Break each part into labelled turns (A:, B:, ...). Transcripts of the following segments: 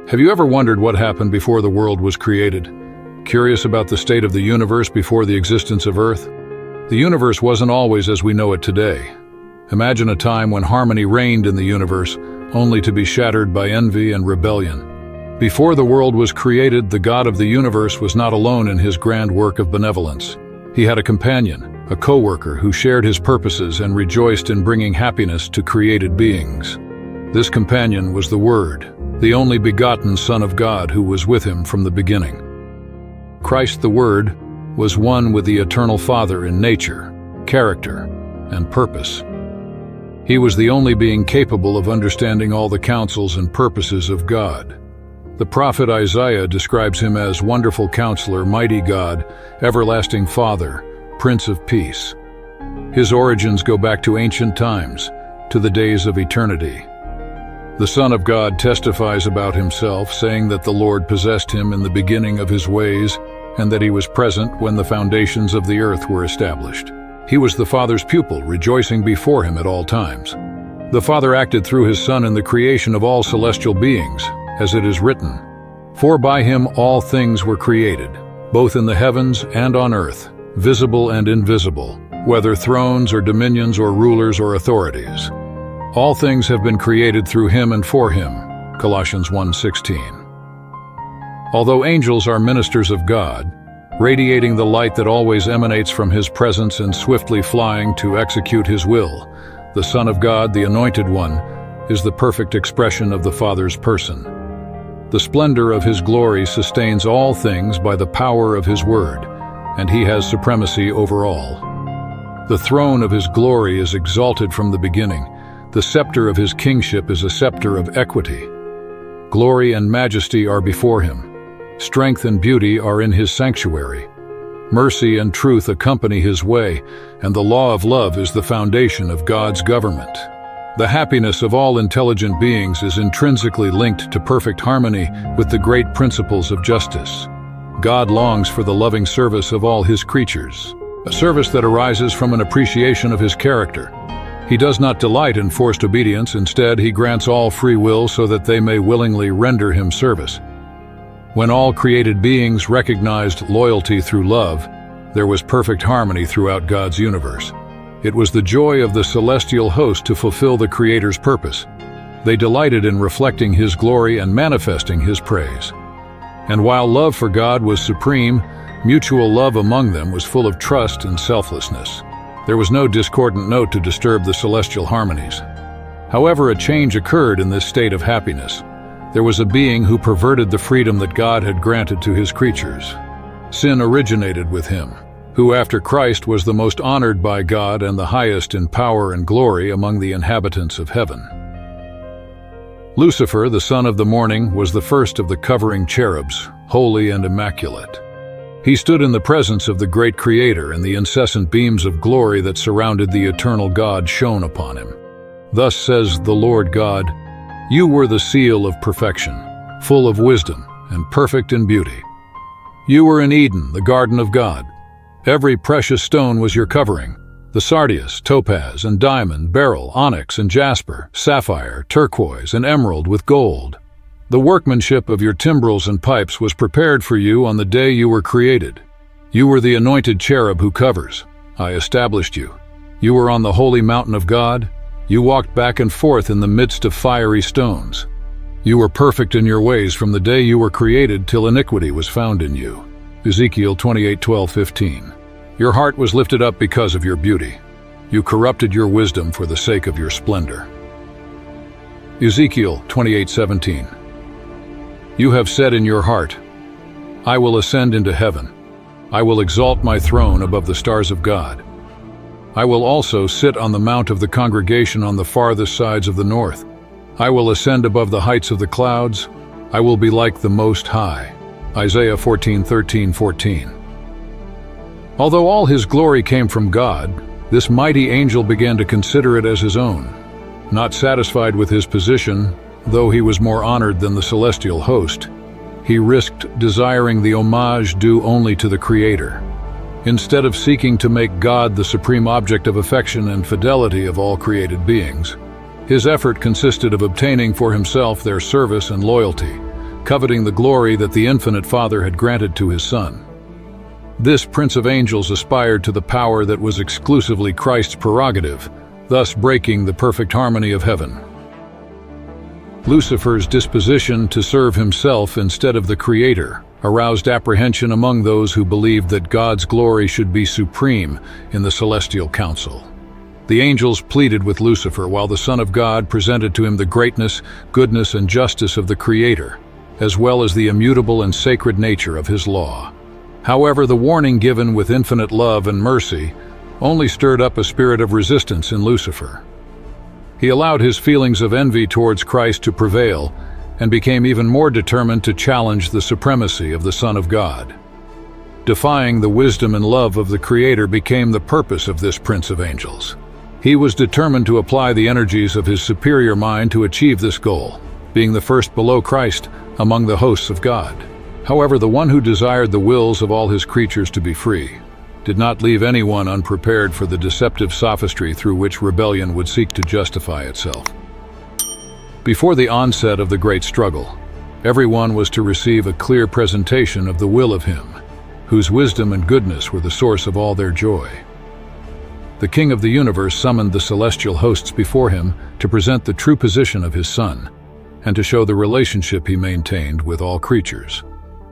A: Have you ever wondered what happened before the world was created? Curious about the state of the universe before the existence of Earth? The universe wasn't always as we know it today. Imagine a time when harmony reigned in the universe, only to be shattered by envy and rebellion. Before the world was created, the God of the universe was not alone in his grand work of benevolence. He had a companion, a co-worker who shared his purposes and rejoiced in bringing happiness to created beings. This companion was the Word, the only begotten Son of God who was with him from the beginning. Christ the Word was one with the Eternal Father in nature, character, and purpose. He was the only being capable of understanding all the counsels and purposes of God. The prophet Isaiah describes him as Wonderful Counselor, Mighty God, Everlasting Father, Prince of Peace. His origins go back to ancient times, to the days of eternity. The Son of God testifies about himself, saying that the Lord possessed him in the beginning of his ways, and that he was present when the foundations of the earth were established. He was the Father's pupil, rejoicing before him at all times. The Father acted through his Son in the creation of all celestial beings, as it is written, "For by him all things were created, both in the heavens and on earth, visible and invisible, whether thrones or dominions or rulers or authorities. All things have been created through him and for him." Colossians 1:16. Although angels are ministers of God, radiating the light that always emanates from his presence and swiftly flying to execute his will, the Son of God, the Anointed One, is the perfect expression of the Father's person. The splendor of his glory sustains all things by the power of his word, and he has supremacy over all. The throne of his glory is exalted from the beginning. The scepter of his kingship is a scepter of equity. Glory and majesty are before him. Strength and beauty are in his sanctuary. Mercy and truth accompany his way, and the law of love is the foundation of God's government. The happiness of all intelligent beings is intrinsically linked to perfect harmony with the great principles of justice. God longs for the loving service of all his creatures, a service that arises from an appreciation of his character. He does not delight in forced obedience. Instead, he grants all free will so that they may willingly render him service. When all created beings recognized loyalty through love, there was perfect harmony throughout God's universe. It was the joy of the celestial host to fulfill the Creator's purpose. They delighted in reflecting his glory and manifesting his praise. And while love for God was supreme, mutual love among them was full of trust and selflessness. There was no discordant note to disturb the celestial harmonies. However, a change occurred in this state of happiness. There was a being who perverted the freedom that God had granted to his creatures. Sin originated with him, who after Christ was the most honored by God and the highest in power and glory among the inhabitants of heaven. Lucifer, the son of the morning, was the first of the covering cherubs, holy and immaculate. He stood in the presence of the great Creator, and the incessant beams of glory that surrounded the eternal God shone upon him. Thus says the Lord God, "You were the seal of perfection, full of wisdom and perfect in beauty. You were in Eden, the garden of God. Every precious stone was your covering, the sardius, topaz, and diamond, beryl, onyx, and jasper, sapphire, turquoise, and emerald with gold. The workmanship of your timbrels and pipes was prepared for you on the day you were created. You were the anointed cherub who covers. I established you. You were on the holy mountain of God. You walked back and forth in the midst of fiery stones. You were perfect in your ways from the day you were created till iniquity was found in you." Ezekiel 28:12-15. Your heart was lifted up because of your beauty. You corrupted your wisdom for the sake of your splendor. Ezekiel 28:17. You have said in your heart, "I will ascend into heaven. I will exalt my throne above the stars of God. I will also sit on the mount of the congregation on the farthest sides of the north. I will ascend above the heights of the clouds. I will be like the Most High." Isaiah 14:13-14. Although all his glory came from God, this mighty angel began to consider it as his own. Not satisfied with his position, though he was more honored than the celestial host, he risked desiring the homage due only to the Creator. Instead of seeking to make God the supreme object of affection and fidelity of all created beings, his effort consisted of obtaining for himself their service and loyalty, coveting the glory that the infinite Father had granted to his Son. This Prince of Angels aspired to the power that was exclusively Christ's prerogative, thus breaking the perfect harmony of heaven. Lucifer's disposition to serve himself instead of the Creator aroused apprehension among those who believed that God's glory should be supreme in the celestial council. The angels pleaded with Lucifer, while the Son of God presented to him the greatness, goodness, and justice of the Creator, as well as the immutable and sacred nature of his law. However, the warning given with infinite love and mercy only stirred up a spirit of resistance in Lucifer. He allowed his feelings of envy towards Christ to prevail and became even more determined to challenge the supremacy of the Son of God. Defying the wisdom and love of the Creator became the purpose of this Prince of Angels. He was determined to apply the energies of his superior mind to achieve this goal, being the first below Christ among the hosts of God. However, the one who desired the wills of all his creatures to be free did not leave anyone unprepared for the deceptive sophistry through which rebellion would seek to justify itself. Before the onset of the great struggle, everyone was to receive a clear presentation of the will of him, whose wisdom and goodness were the source of all their joy. The King of the universe summoned the celestial hosts before him to present the true position of his Son, and to show the relationship he maintained with all creatures.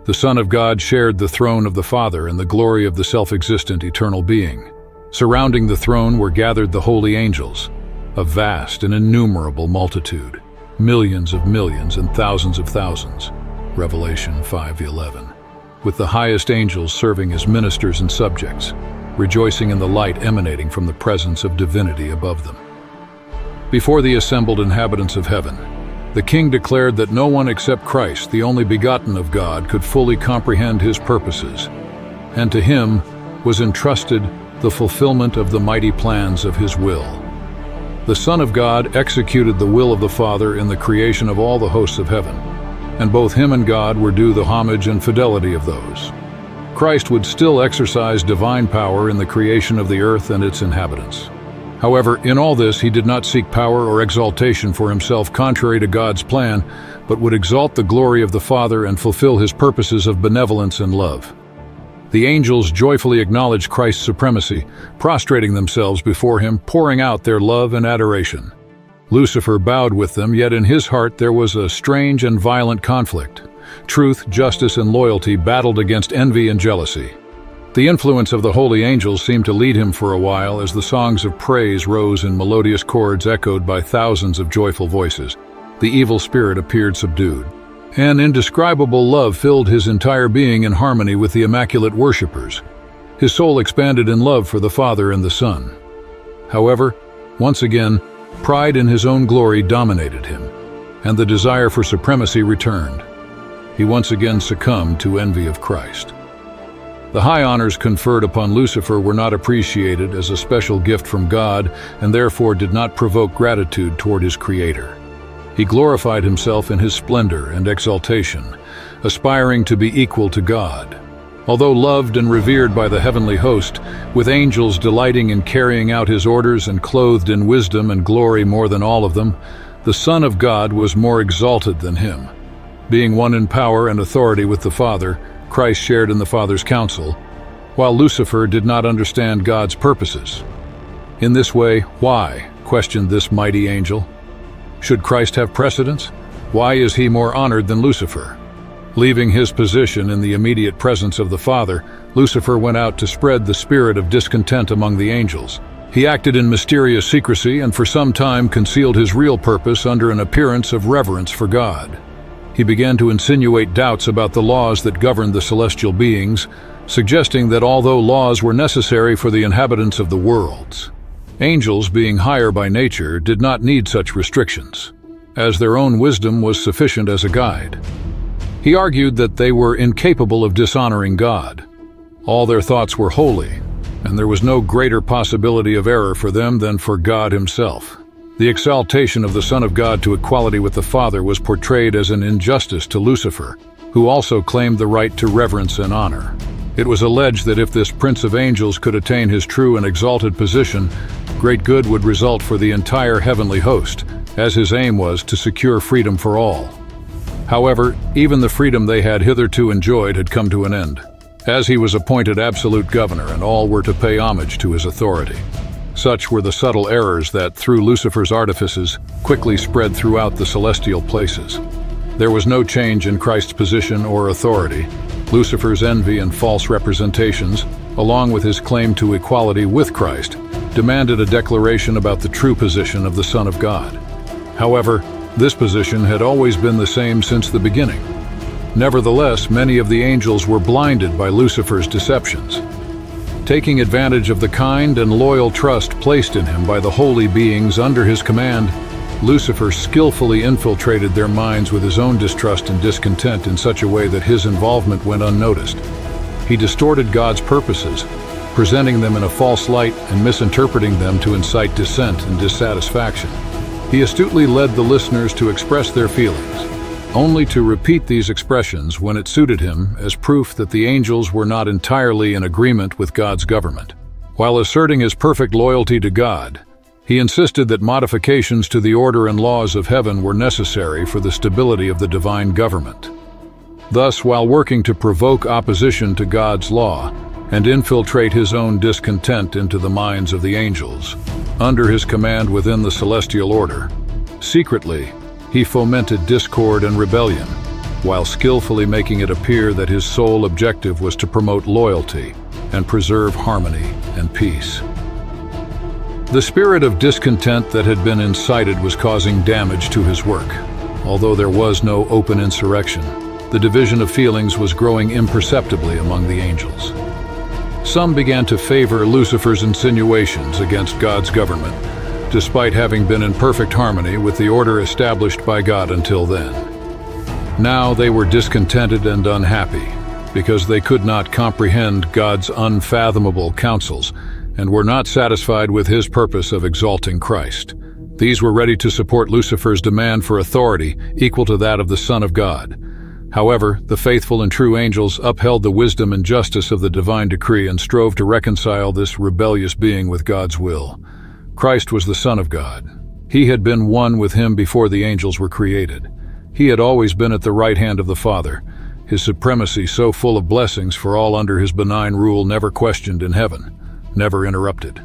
A: The Son of God shared the throne of the Father and the glory of the self-existent eternal being. Surrounding the throne were gathered the holy angels, a vast and innumerable multitude, millions of millions and thousands of thousands, Revelation 5:11, with the highest angels serving as ministers and subjects, rejoicing in the light emanating from the presence of divinity above them. Before the assembled inhabitants of heaven, the King declared that no one except Christ, the only begotten of God, could fully comprehend his purposes, and to him was entrusted the fulfillment of the mighty plans of his will. The Son of God executed the will of the Father in the creation of all the hosts of heaven, and both him and God were due the homage and fidelity of those. Christ would still exercise divine power in the creation of the earth and its inhabitants. However, in all this he did not seek power or exaltation for himself contrary to God's plan, but would exalt the glory of the Father and fulfill his purposes of benevolence and love. The angels joyfully acknowledged Christ's supremacy, prostrating themselves before him, pouring out their love and adoration. Lucifer bowed with them, yet in his heart there was a strange and violent conflict. Truth, justice, and loyalty battled against envy and jealousy. The influence of the holy angels seemed to lead him for a while as the songs of praise rose in melodious chords echoed by thousands of joyful voices. The evil spirit appeared subdued. An indescribable love filled his entire being in harmony with the immaculate worshippers. His soul expanded in love for the Father and the Son. However, once again, pride in his own glory dominated him, and the desire for supremacy returned. He once again succumbed to envy of Christ. The high honors conferred upon Lucifer were not appreciated as a special gift from God, and therefore did not provoke gratitude toward his Creator. He glorified himself in his splendor and exaltation, aspiring to be equal to God. Although loved and revered by the heavenly host, with angels delighting in carrying out his orders and clothed in wisdom and glory more than all of them, the Son of God was more exalted than him. Being one in power and authority with the Father, Christ shared in the Father's counsel, while Lucifer did not understand God's purposes. In this way, why, questioned this mighty angel, should Christ have precedence? Why is he more honored than Lucifer? Leaving his position in the immediate presence of the Father, Lucifer went out to spread the spirit of discontent among the angels. He acted in mysterious secrecy and for some time concealed his real purpose under an appearance of reverence for God. He began to insinuate doubts about the laws that governed the celestial beings, suggesting that although laws were necessary for the inhabitants of the worlds, angels, being higher by nature, did not need such restrictions, as their own wisdom was sufficient as a guide. He argued that they were incapable of dishonoring God. All their thoughts were holy, and there was no greater possibility of error for them than for God himself. The exaltation of the Son of God to equality with the Father was portrayed as an injustice to Lucifer, who also claimed the right to reverence and honor. It was alleged that if this Prince of Angels could attain his true and exalted position, great good would result for the entire heavenly host, as his aim was to secure freedom for all. However, even the freedom they had hitherto enjoyed had come to an end, as he was appointed absolute governor and all were to pay homage to his authority. Such were the subtle errors that, through Lucifer's artifices, quickly spread throughout the celestial places. There was no change in Christ's position or authority. Lucifer's envy and false representations, along with his claim to equality with Christ, demanded a declaration about the true position of the Son of God. However, this position had always been the same since the beginning. Nevertheless, many of the angels were blinded by Lucifer's deceptions. Taking advantage of the kind and loyal trust placed in him by the holy beings under his command, Lucifer skillfully infiltrated their minds with his own distrust and discontent in such a way that his involvement went unnoticed. He distorted God's purposes, presenting them in a false light and misinterpreting them to incite dissent and dissatisfaction. He astutely led the listeners to express their feelings, only to repeat these expressions when it suited him as proof that the angels were not entirely in agreement with God's government. While asserting his perfect loyalty to God, he insisted that modifications to the order and laws of heaven were necessary for the stability of the divine government. Thus, while working to provoke opposition to God's law and infiltrate his own discontent into the minds of the angels, under his command within the celestial order, secretly, he fomented discord and rebellion, while skillfully making it appear that his sole objective was to promote loyalty and preserve harmony and peace. The spirit of discontent that had been incited was causing damage to his work. Although there was no open insurrection, the division of feelings was growing imperceptibly among the angels. Some began to favor Lucifer's insinuations against God's government, despite having been in perfect harmony with the order established by God until then. Now they were discontented and unhappy, because they could not comprehend God's unfathomable counsels and were not satisfied with his purpose of exalting Christ. These were ready to support Lucifer's demand for authority equal to that of the Son of God. However, the faithful and true angels upheld the wisdom and justice of the divine decree and strove to reconcile this rebellious being with God's will. Christ was the Son of God. He had been one with him before the angels were created. He had always been at the right hand of the Father, his supremacy so full of blessings for all under his benign rule, never questioned in heaven, never interrupted.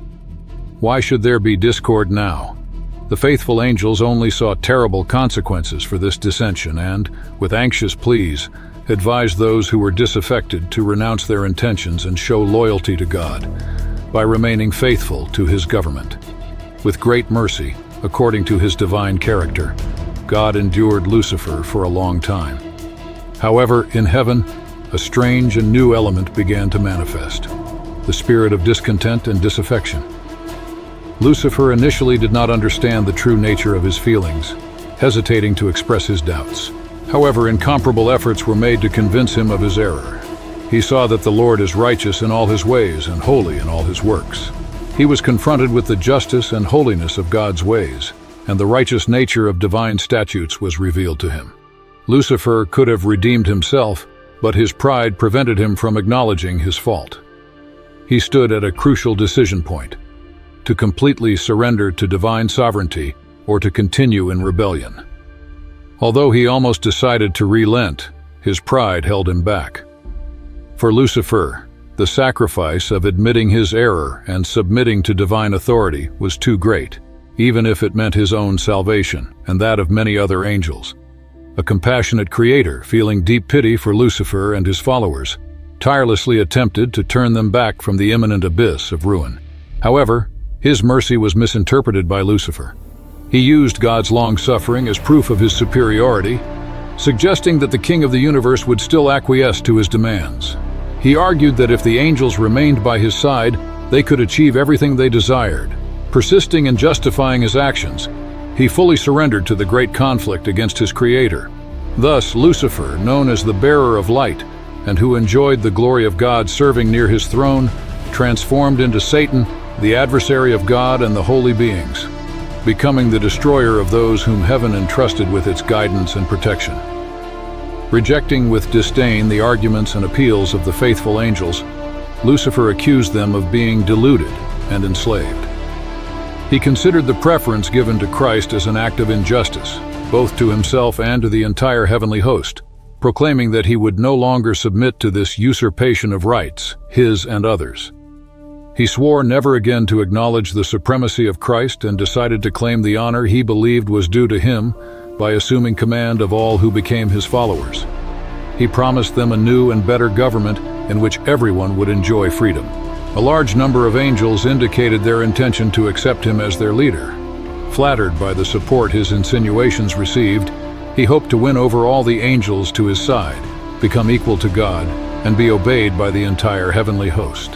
A: Why should there be discord now? The faithful angels only saw terrible consequences for this dissension and, with anxious pleas, advised those who were disaffected to renounce their intentions and show loyalty to God by remaining faithful to his government. With great mercy, according to his divine character, God endured Lucifer for a long time. However, in heaven, a strange and new element began to manifest: the spirit of discontent and disaffection. Lucifer initially did not understand the true nature of his feelings, hesitating to express his doubts. However, incomparable efforts were made to convince him of his error. He saw that the Lord is righteous in all his ways and holy in all his works. He was confronted with the justice and holiness of God's ways, and the righteous nature of divine statutes was revealed to him. Lucifer could have redeemed himself, but his pride prevented him from acknowledging his fault. He stood at a crucial decision point: to completely surrender to divine sovereignty or to continue in rebellion. Although he almost decided to relent, his pride held him back. For Lucifer, the sacrifice of admitting his error and submitting to divine authority was too great, even if it meant his own salvation and that of many other angels. A compassionate creator, feeling deep pity for Lucifer and his followers, tirelessly attempted to turn them back from the imminent abyss of ruin. However, his mercy was misinterpreted by Lucifer. He used God's long-suffering as proof of his superiority, suggesting that the King of the universe would still acquiesce to his demands. He argued that if the angels remained by his side, they could achieve everything they desired. Persisting in justifying his actions, he fully surrendered to the great conflict against his creator. Thus, Lucifer, known as the bearer of light, and who enjoyed the glory of God serving near his throne, transformed into Satan, the adversary of God and the holy beings, becoming the destroyer of those whom heaven entrusted with its guidance and protection. Rejecting with disdain the arguments and appeals of the faithful angels, Lucifer accused them of being deluded and enslaved. He considered the preference given to Christ as an act of injustice, both to himself and to the entire heavenly host, proclaiming that he would no longer submit to this usurpation of rights, his and others. He swore never again to acknowledge the supremacy of Christ and decided to claim the honor he believed was due to him by assuming command of all who became his followers. He promised them a new and better government in which everyone would enjoy freedom. A large number of angels indicated their intention to accept him as their leader. Flattered by the support his insinuations received, he hoped to win over all the angels to his side, become equal to God, and be obeyed by the entire heavenly host.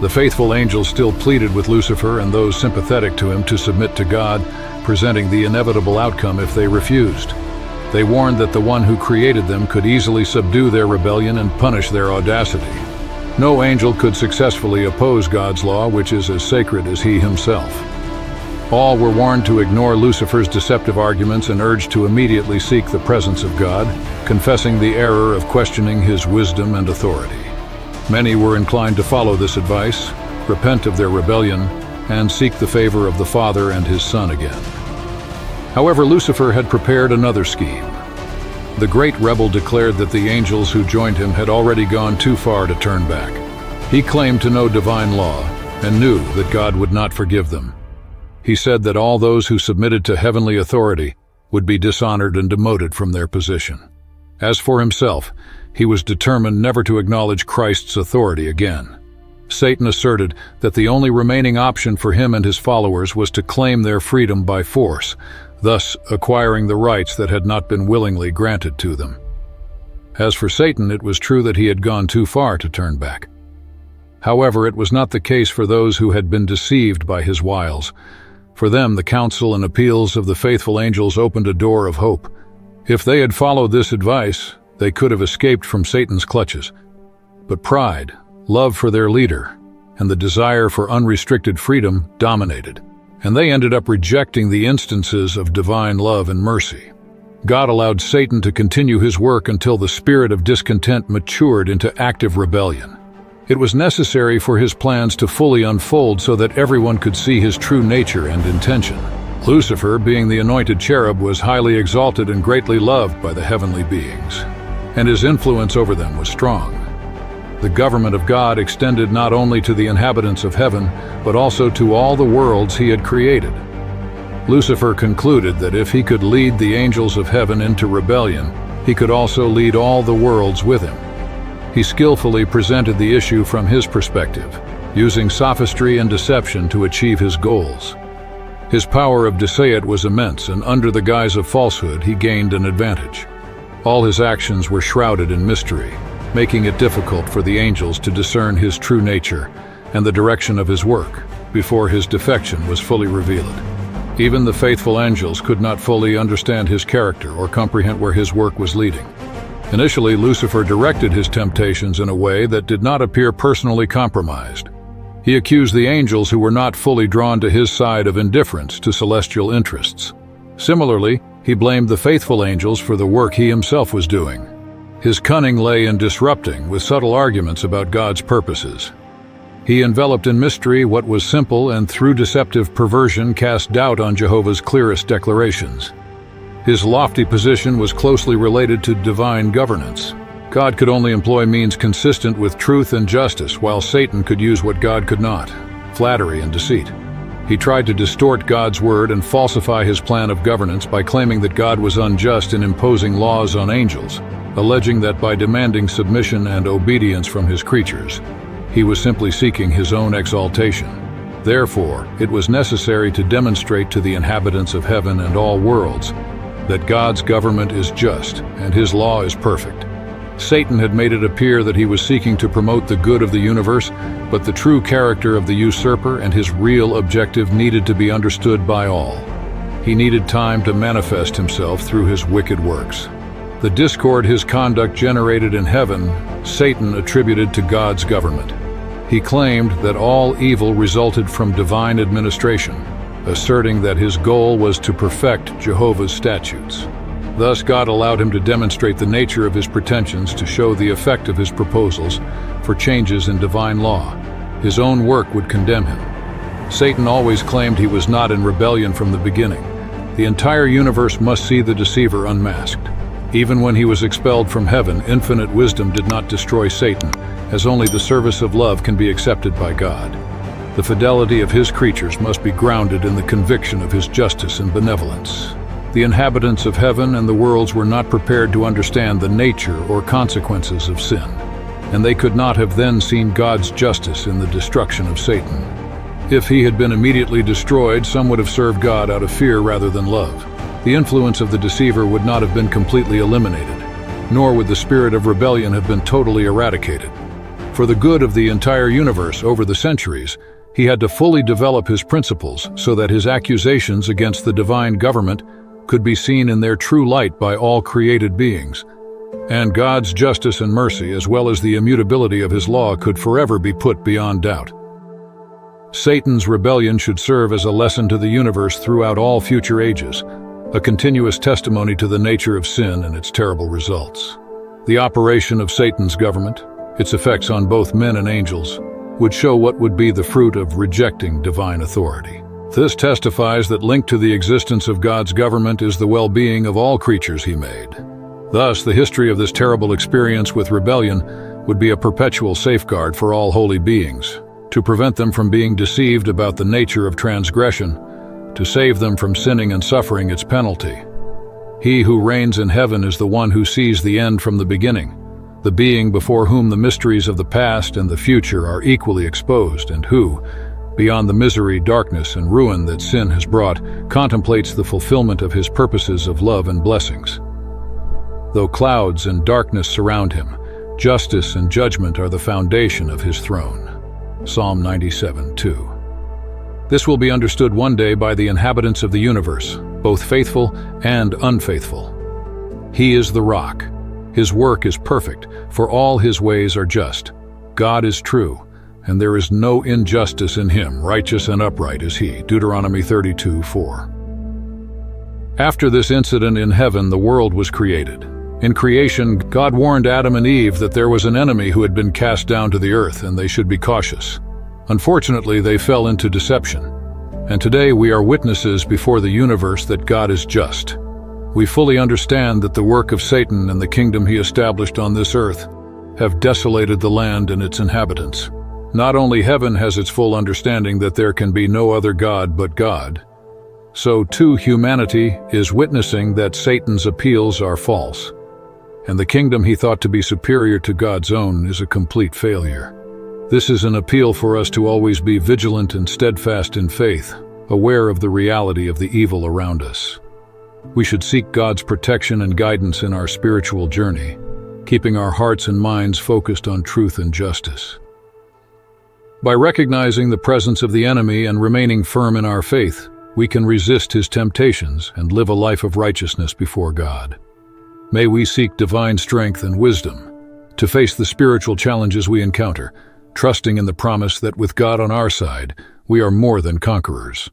A: The faithful angels still pleaded with Lucifer and those sympathetic to him to submit to God, presenting the inevitable outcome if they refused. They warned that the one who created them could easily subdue their rebellion and punish their audacity. No angel could successfully oppose God's law, which is as sacred as he himself. All were warned to ignore Lucifer's deceptive arguments and urged to immediately seek the presence of God, confessing the error of questioning his wisdom and authority. Many were inclined to follow this advice, repent of their rebellion, and seek the favor of the Father and his Son again. However, Lucifer had prepared another scheme. The great rebel declared that the angels who joined him had already gone too far to turn back. He claimed to know divine law and knew that God would not forgive them. He said that all those who submitted to heavenly authority would be dishonored and demoted from their position. As for himself, he was determined never to acknowledge Christ's authority again. Satan asserted that the only remaining option for him and his followers was to claim their freedom by force, thus acquiring the rights that had not been willingly granted to them. As for Satan, it was true that he had gone too far to turn back. However, it was not the case for those who had been deceived by his wiles. For them, the counsel and appeals of the faithful angels opened a door of hope. If they had followed this advice, they could have escaped from Satan's clutches. But pride, love for their leader, and the desire for unrestricted freedom dominated, and they ended up rejecting the instances of divine love and mercy. God allowed Satan to continue his work until the spirit of discontent matured into active rebellion. It was necessary for his plans to fully unfold so that everyone could see his true nature and intention. Lucifer, being the anointed cherub, was highly exalted and greatly loved by the heavenly beings, and his influence over them was strong. The government of God extended not only to the inhabitants of heaven, but also to all the worlds he had created. Lucifer concluded that if he could lead the angels of heaven into rebellion, he could also lead all the worlds with him. He skillfully presented the issue from his perspective, using sophistry and deception to achieve his goals. His power of deceit was immense, and under the guise of falsehood, he gained an advantage. All his actions were shrouded in mystery, making it difficult for the angels to discern his true nature and the direction of his work before his defection was fully revealed. Even the faithful angels could not fully understand his character or comprehend where his work was leading. Initially, Lucifer directed his temptations in a way that did not appear personally compromised. He accused the angels who were not fully drawn to his side of indifference to celestial interests. Similarly, he blamed the faithful angels for the work he himself was doing. His cunning lay in disrupting with subtle arguments about God's purposes. He enveloped in mystery what was simple and through deceptive perversion cast doubt on Jehovah's clearest declarations. His lofty position was closely related to divine governance. God could only employ means consistent with truth and justice, while Satan could use what God could not, flattery and deceit. He tried to distort God's word and falsify his plan of governance by claiming that God was unjust in imposing laws on angels, alleging that by demanding submission and obedience from his creatures, he was simply seeking his own exaltation. Therefore, it was necessary to demonstrate to the inhabitants of heaven and all worlds that God's government is just and his law is perfect. Satan had made it appear that he was seeking to promote the good of the universe, but the true character of the usurper and his real objective needed to be understood by all. He needed time to manifest himself through his wicked works. The discord his conduct generated in heaven, Satan attributed to God's government. He claimed that all evil resulted from divine administration, asserting that his goal was to perfect Jehovah's statutes. Thus, God allowed him to demonstrate the nature of his pretensions to show the effect of his proposals for changes in divine law. His own work would condemn him. Satan always claimed he was not in rebellion from the beginning. The entire universe must see the deceiver unmasked. Even when he was expelled from heaven, infinite wisdom did not destroy Satan, as only the service of love can be accepted by God. The fidelity of his creatures must be grounded in the conviction of his justice and benevolence. The inhabitants of heaven and the worlds were not prepared to understand the nature or consequences of sin, and they could not have then seen God's justice in the destruction of Satan. If he had been immediately destroyed, some would have served God out of fear rather than love. The influence of the deceiver would not have been completely eliminated, nor would the spirit of rebellion have been totally eradicated. For the good of the entire universe over the centuries, he had to fully develop his principles so that his accusations against the divine government could be seen in their true light by all created beings. And God's justice and mercy, as well as the immutability of his law, could forever be put beyond doubt. Satan's rebellion should serve as a lesson to the universe throughout all future ages, a continuous testimony to the nature of sin and its terrible results. The operation of Satan's government, its effects on both men and angels, would show what would be the fruit of rejecting divine authority. This testifies that linked to the existence of God's government is the well-being of all creatures he made. Thus, the history of this terrible experience with rebellion would be a perpetual safeguard for all holy beings, to prevent them from being deceived about the nature of transgression, to save them from sinning and suffering its penalty. He who reigns in heaven is the one who sees the end from the beginning, the being before whom the mysteries of the past and the future are equally exposed, and who, beyond the misery, darkness, and ruin that sin has brought, contemplates the fulfillment of his purposes of love and blessings. Though clouds and darkness surround him, justice and judgment are the foundation of his throne. Psalm 97:2. This will be understood one day by the inhabitants of the universe, both faithful and unfaithful. He is the rock. His work is perfect, for all his ways are just. God is true, and there is no injustice in him. Righteous and upright is he. Deuteronomy 32:4. After this incident in heaven, the world was created. In creation, God warned Adam and Eve that there was an enemy who had been cast down to the earth, and they should be cautious. Unfortunately, they fell into deception. And today we are witnesses before the universe that God is just. We fully understand that the work of Satan and the kingdom he established on this earth have desolated the land and its inhabitants. Not only heaven has its full understanding that there can be no other God but God, so too humanity is witnessing that Satan's appeals are false, and the kingdom he thought to be superior to God's own is a complete failure. This is an appeal for us to always be vigilant and steadfast in faith, aware of the reality of the evil around us. We should seek God's protection and guidance in our spiritual journey, keeping our hearts and minds focused on truth and justice. By recognizing the presence of the enemy and remaining firm in our faith, we can resist his temptations and live a life of righteousness before God. May we seek divine strength and wisdom to face the spiritual challenges we encounter, trusting in the promise that with God on our side, we are more than conquerors.